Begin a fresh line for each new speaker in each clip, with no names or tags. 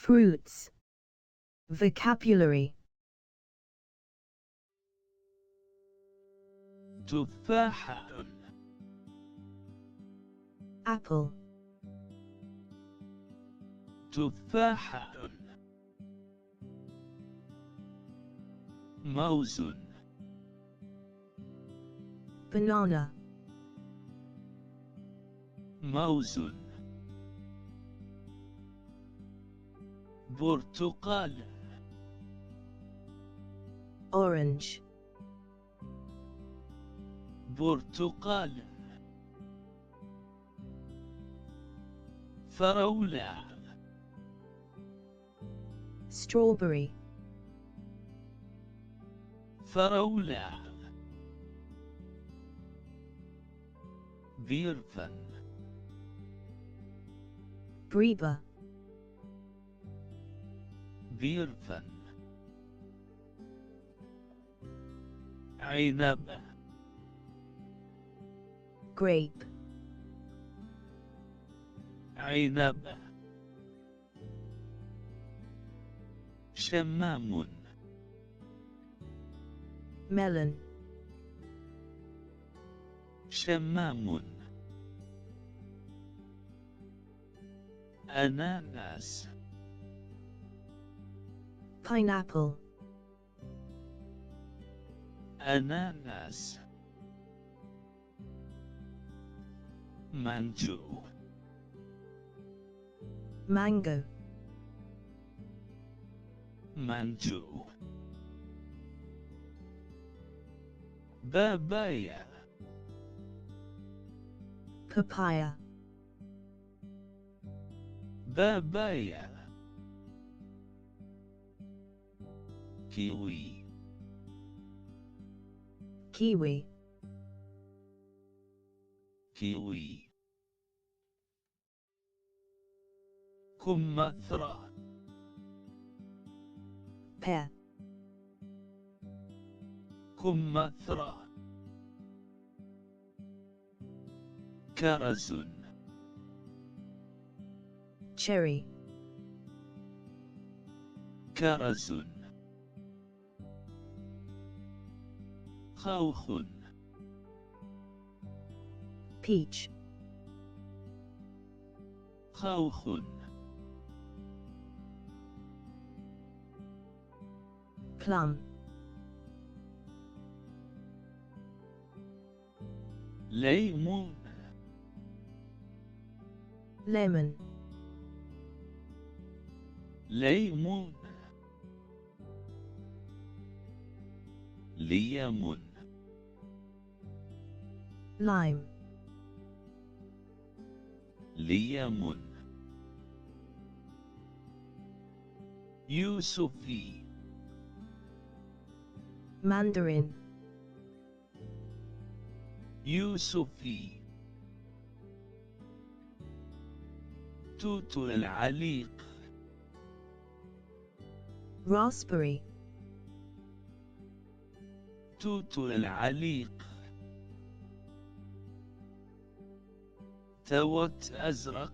Fruits. Vocabulary.
تفاحة.
Apple.
تفاحة. موز.
Banana.
موز. برتقال.
Orange.
برتقال. فراولة.
Strawberry.
فراولة. بيرفن.
Breba.
بيرفن. عنب.
Grape.
عنب. شمام.
Melon.
شمام. أناناس.
Pineapple.
أناناس. مانجو.
Mango.
مانجو. بابايا.
Papaya.
بابايا. كيوي.
Kiwi.
كيوي. كمثرى.
Pear.
كمثرى. كرز.
Cherry.
كرز. خوخ.
Peach.
خوخ.
Plum.
ليمون.
Lemon.
ليمون. ليمون.
Lime.
ليمون. يوسفي.
Mandarin.
يوسفي. توت العليق.
Raspberry.
توت العليق. توت أزرق.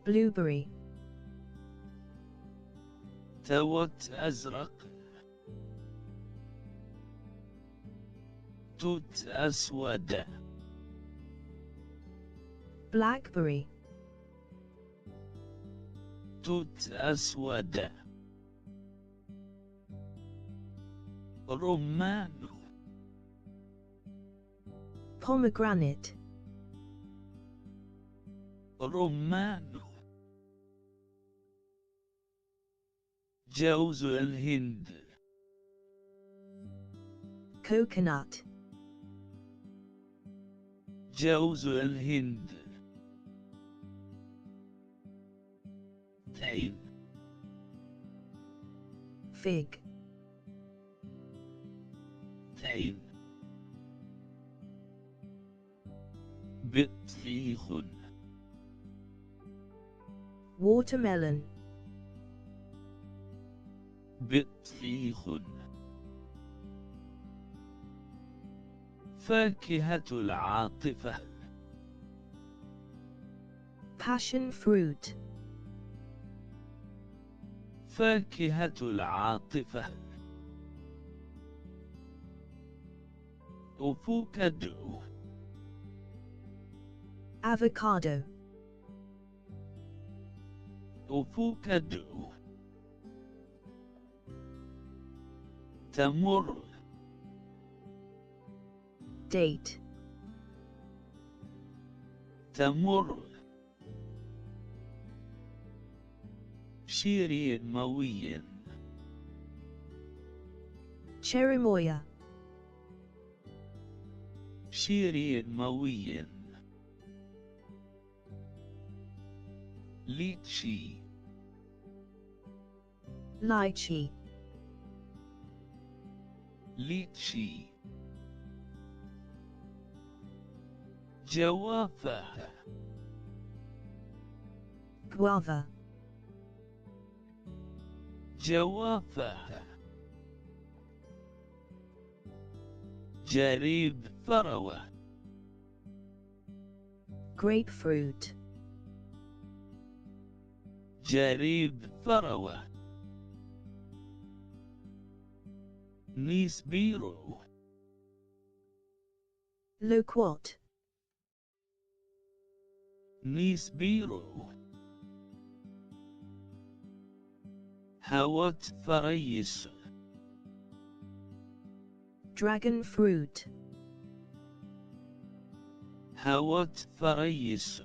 Blueberry.
توت أزرق. توت أسود.
Blackberry.
توت أسود. رمان.
Pomegranate.
رمان. جوز الهند.
Coconut.
جوز الهند. ثين.
Fig.
ثين. بطيخ.
Watermelon.
بطيخ. فاكهة العاطفة.
passion fruit,
فاكهة العاطفة. أفوكادو.
avocado,
أفوكادو. تمر.
date,
تمر. شيرين موي.
cherimoya,
شيرين موي. ليتشي.
lychee,
ليتشي. جوافة.
guava,
جوافة. جريب فروة.
grapefruit,
جريب فروة. نيسبيرو.
loquat,
نيسبيرو. هوت فريس.
dragon fruit,
هوت فريس.